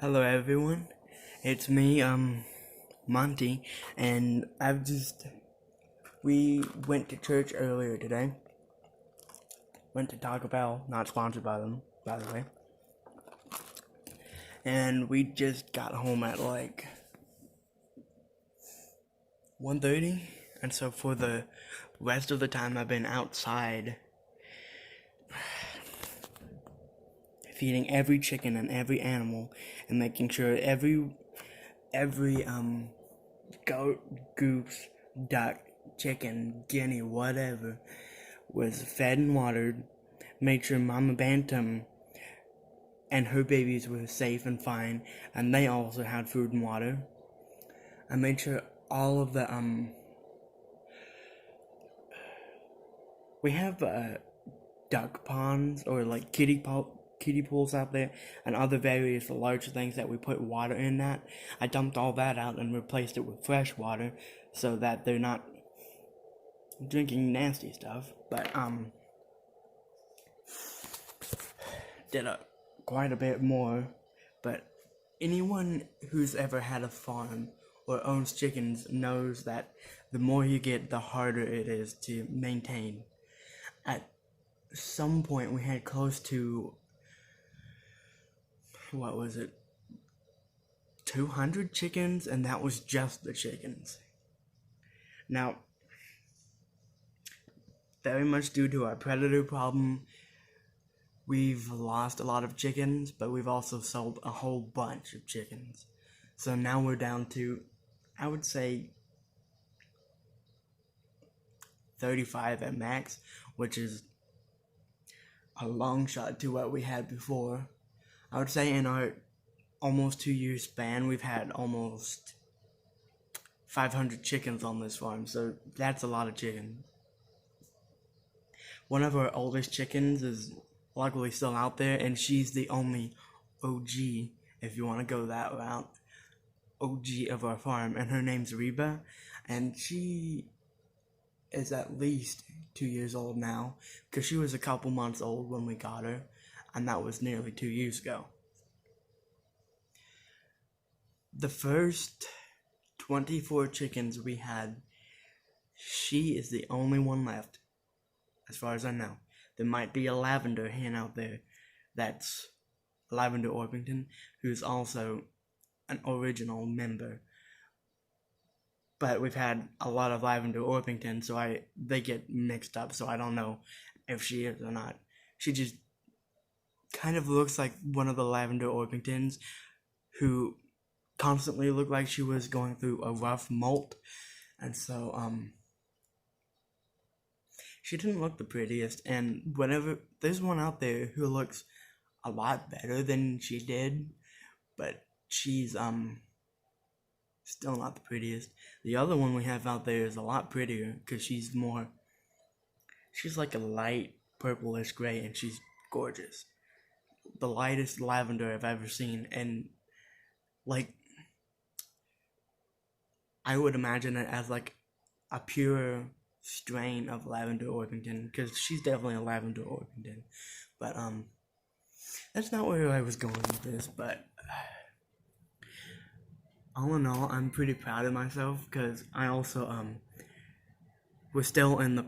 Hello everyone, it's me, Monty, and we went to church earlier today. Went to Taco Bell, not sponsored by them, by the way. And we just got home at like 1:30, and so for the rest of the time I've been outside feeding every chicken and every animal and making sure every goat, goose, duck, chicken, guinea, whatever was fed and watered. Made sure Mama Bantam and her babies were safe and fine, and they also had food and water. I made sure all of the we have duck ponds or like kiddie pools out there and other various large things that we put water in that. I dumped all that out and replaced it with fresh water so that they're not drinking nasty stuff. But did quite a bit more. But anyone who's ever had a farm or owns chickens knows that the more you get, the harder it is to maintain. At some point we had close to, what was it, 200 chickens, and that was just the chickens. Now, very much due to our predator problem, we've lost a lot of chickens, but we've also sold a whole bunch of chickens. So now we're down to, I would say, 35 at max, which is a long shot to what we had before. I would say in our almost 2 year span, we've had almost 500 chickens on this farm, so that's a lot of chicken. One of our oldest chickens is luckily still out there, and she's the only OG, if you want to go that route, OG of our farm, and her name's Reba, and she is at least 2 years old now, because she was a couple months old when we got her, and that was nearly 2 years ago. The first 24 chickens we had, she is the only one left, as far as I know. There might be a lavender hen out there that's Lavender Orpington, who's also an original member. But we've had a lot of Lavender Orpington, so they get mixed up, so I don't know if she is or not. She just kind of looks like one of the Lavender Orpingtons who constantly looked like she was going through a rough molt, and so she didn't look the prettiest. And whenever there's one out there who looks a lot better than she did, but she's still not the prettiest. The other one we have out there is a lot prettier because she's like a light purplish gray, and she's gorgeous. The lightest lavender I've ever seen, and like I would imagine it as like a pure strain of Lavender Orpington, because she's definitely a Lavender Orpington. But that's not where I was going with this. But all in all, I'm pretty proud of myself, because I also I am still in the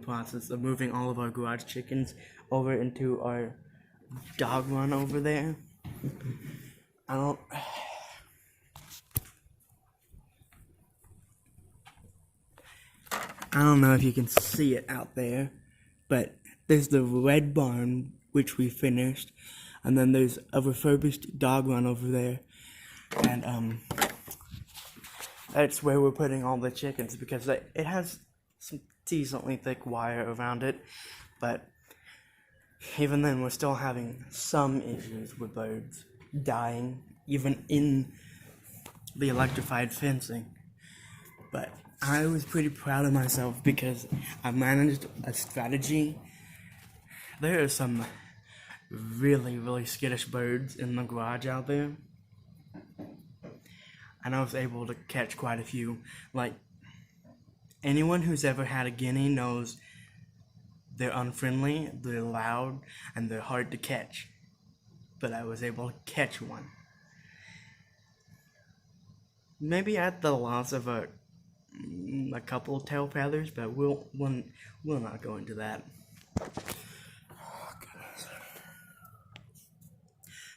process of moving all of our garage chickens over into our dog run over there. I don't know if you can see it out there, but there's the red barn, which we finished, and then there's a refurbished dog run over there, and that's where we're putting all the chickens, because it has some decently thick wire around it, but even then we're still having some issues with birds dying, even in the electrified fencing. But I was pretty proud of myself because I managed a strategy. There are some really, really skittish birds in the garage out there, and I was able to catch quite a few. Like, anyone who's ever had a guinea knows they're unfriendly, they're loud, and they're hard to catch. but I was able to catch one. Maybe at the loss of a couple of tail feathers, but we'll not go into that. Oh, goodness.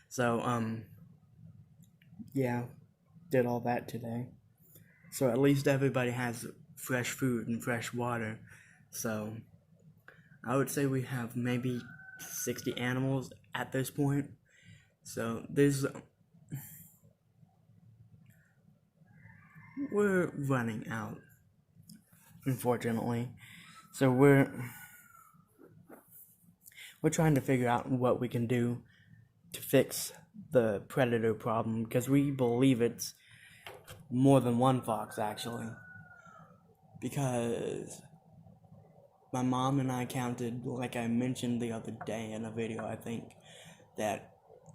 So yeah, did all that today. So at least everybody has fresh food and fresh water. So I would say we have maybe 60 animals at this point. So we're running out, unfortunately. So we're trying to figure out what we can do to fix the predator problem, because we believe it's more than one fox, actually. Because my mom and I counted, like I mentioned the other day in a video, I think, that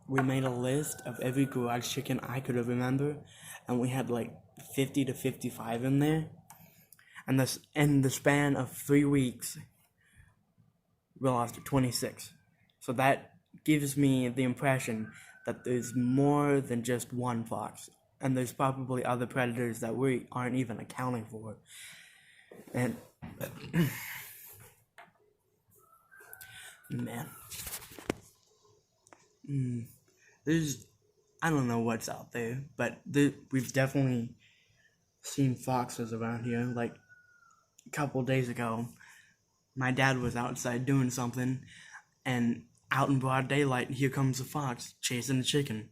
we made a list of every garage chicken I could remember, and we had like 50 to 55 in there. And in the span of 3 weeks, we lost 26. So that gives me the impression that there's more than just one fox, and there's probably other predators that we aren't even accounting for. And man, I don't know what's out there, but we've definitely seen foxes around here. Like a couple days ago, my dad was outside doing something, and out in broad daylight, here comes a fox chasing a chicken.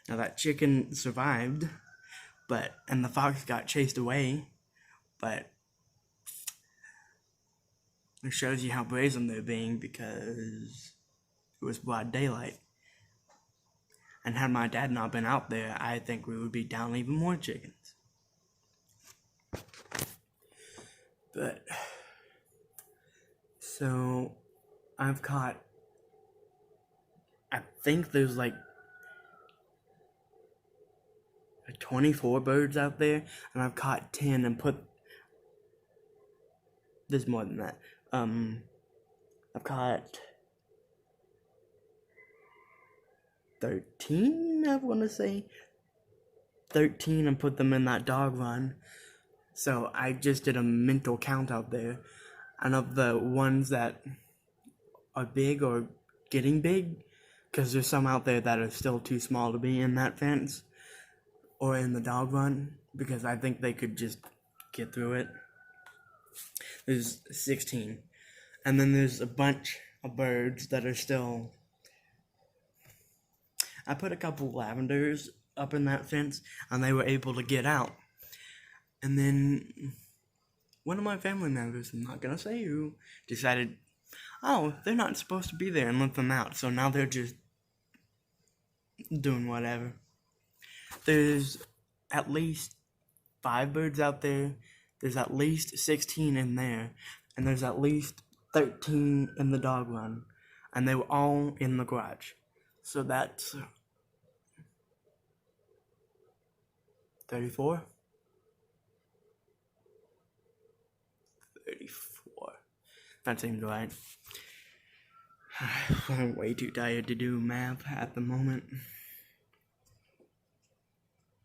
Now that chicken survived, and the fox got chased away, but it shows you how brazen they're being, because it was broad daylight. And had my dad not been out there, I think we would be down even more chickens. But so I've caught, I think there's like 24 birds out there, and I've caught 10 and there's more than that. I've caught 13, I want to say 13, and put them in that dog run. So I just did a mental count out there, and of the ones that are big or getting big, because there's some out there that are still too small to be in that fence or in the dog run, because I think they could just get through it. There's 16, and then there's a bunch of birds that are still. I put a couple lavenders up in that fence, and they were able to get out. And then one of my family members, I'm not gonna say who, decided, oh, they're not supposed to be there, and let them out. So now they're just doing whatever. There's at least 5 birds out there. There's at least 16 in there, and there's at least 13 in the dog run, and they were all in the garage. So that's 34? 34. That seems right. I'm way too tired to do math at the moment.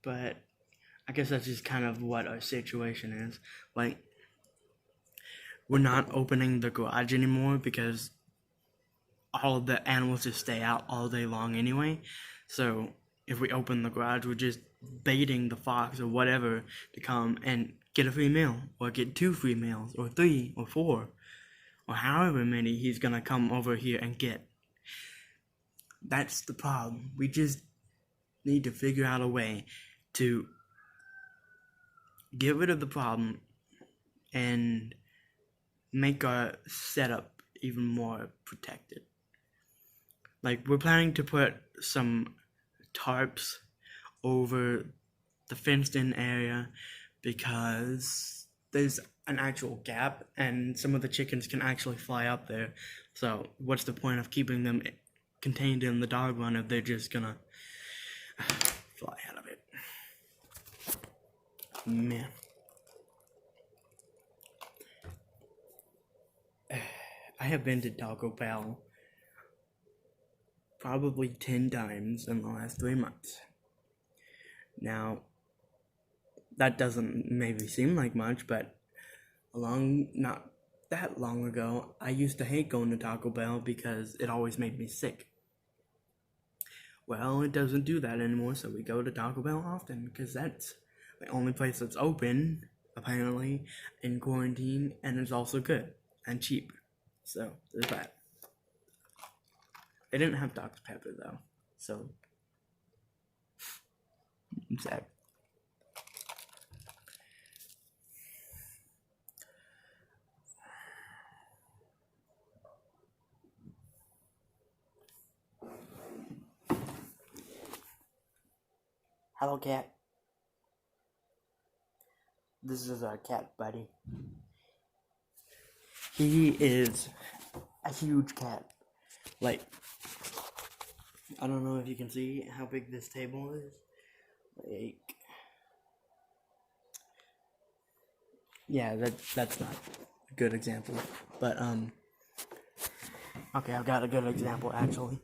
But I guess that's just kind of what our situation is. Like, we're not opening the garage anymore because all of the animals just stay out all day long anyway. So if we open the garage, we're just baiting the fox or whatever to come and get a free meal, or get 2 free meals, or 3, or 4, or however many he's gonna come over here and get. That's the problem. We just need to figure out a way to get rid of the problem and make our setup even more protected. Like, we're planning to put some tarps over the fenced-in area, because there's an actual gap and some of the chickens can actually fly up there. So what's the point of keeping them contained in the dog run if they're just gonna fly out of it? Man. I have been to Taco Bell probably 10 times in the last 3 months. Now, that doesn't maybe seem like much, but not that long ago, I used to hate going to Taco Bell because it always made me sick. Well, it doesn't do that anymore, so we go to Taco Bell often because that's the only place that's open, apparently, in quarantine, and it's also good and cheap. So, there's that. They didn't have Dr. Pepper, though, so I'm sad. Hello, cat. This is our cat buddy. He is a huge cat. Like, I don't know if you can see how big this table is. Like, yeah, that's not a good example. But, okay, I've got a good example, actually.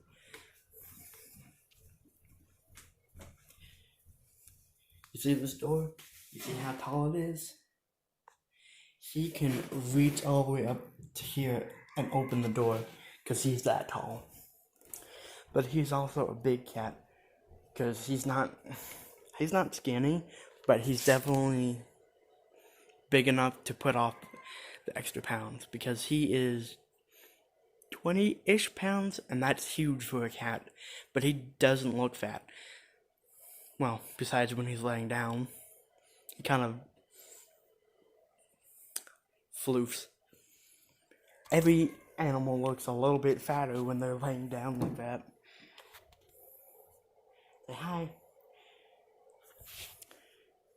You see this door? You see how tall it is? He can reach all the way up to here and open the door because he's that tall. But he's also a big cat because he's not skinny, but he's definitely big enough to put off the extra pounds because he is 20-ish pounds, and that's huge for a cat, but he doesn't look fat. Well, besides when he's laying down, he kind of floofs. Every animal looks a little bit fatter when they're laying down like that. Say hi.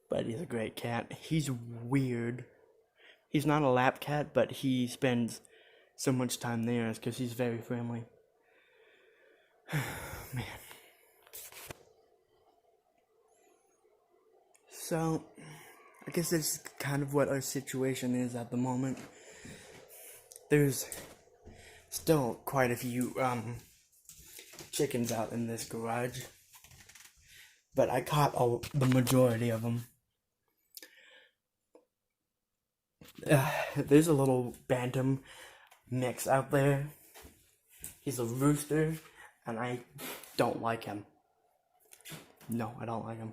But he's a great cat. He's weird. He's not a lap cat, but he spends so much time there because he's very friendly. Man. So, I guess that's kind of what our situation is at the moment. There's still quite a few chickens out in this garage, but I caught the majority of them. There's a little bantam mix out there. He's a rooster, and I don't like him. No, I don't like him.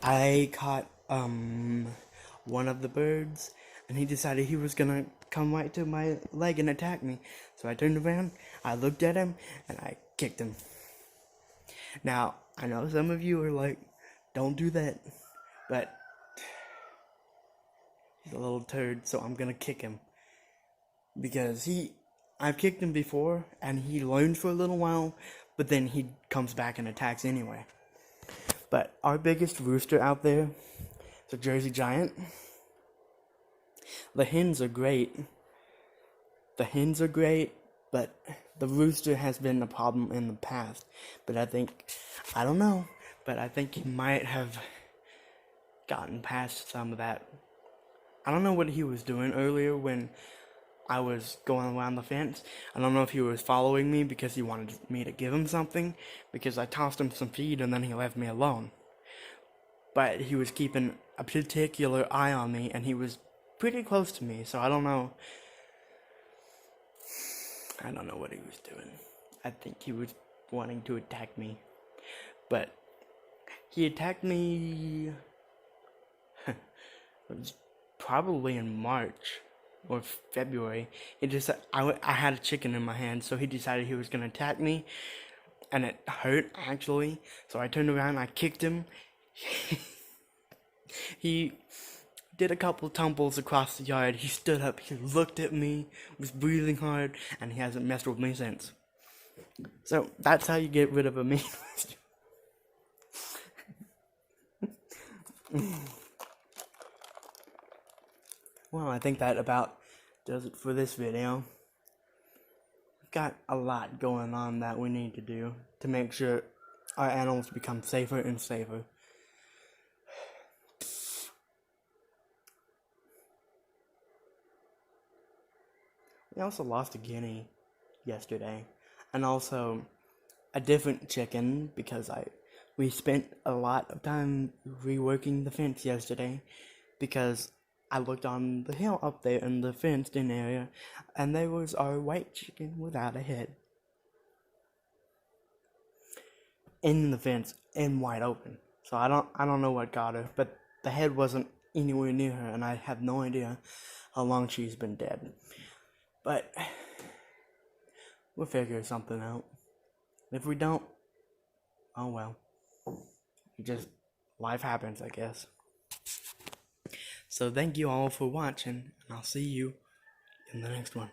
I caught one of the birds, and he decided he was gonna come right to my leg and attack me. So I turned around, I looked at him, and I kicked him. Now, I know some of you are like, don't do that, but he's a little turd, so I'm gonna kick him. Because I've kicked him before, and he learns for a little while, but then he comes back and attacks anyway. But our biggest rooster out there is a Jersey Giant. The hens are great. But the rooster has been a problem in the past. But I think he might have gotten past some of that. I don't know what he was doing earlier when I was going around the fence. I don't know if he was following me because he wanted me to give him something, because I tossed him some feed and then he left me alone. But he was keeping a particular eye on me, and he was pretty close to me, so I don't know what he was doing. I think he was wanting to attack me. But he attacked me it was probably in March or February. I had a chicken in my hand, so he decided he was going to attack me, and it hurt, actually. So I turned around, I kicked him. He did a couple tumbles across the yard. He stood up, he looked at me, was breathing hard, and he hasn't messed with me since. So that's how you get rid of a mean rooster. Well, I think that about does it for this video. We've got a lot going on that we need to do to make sure our animals become safer and safer. We also lost a Guinea yesterday. and also a different chicken because we spent a lot of time reworking the fence yesterday because I looked on the hill up there in the fenced in area and there was our white chicken without a head in the fence and wide open. So I don't know what got her, but the head wasn't anywhere near her and I have no idea how long she's been dead. But we'll figure something out. If we don't, oh well. Just life happens, I guess. So thank you all for watching, and I'll see you in the next one.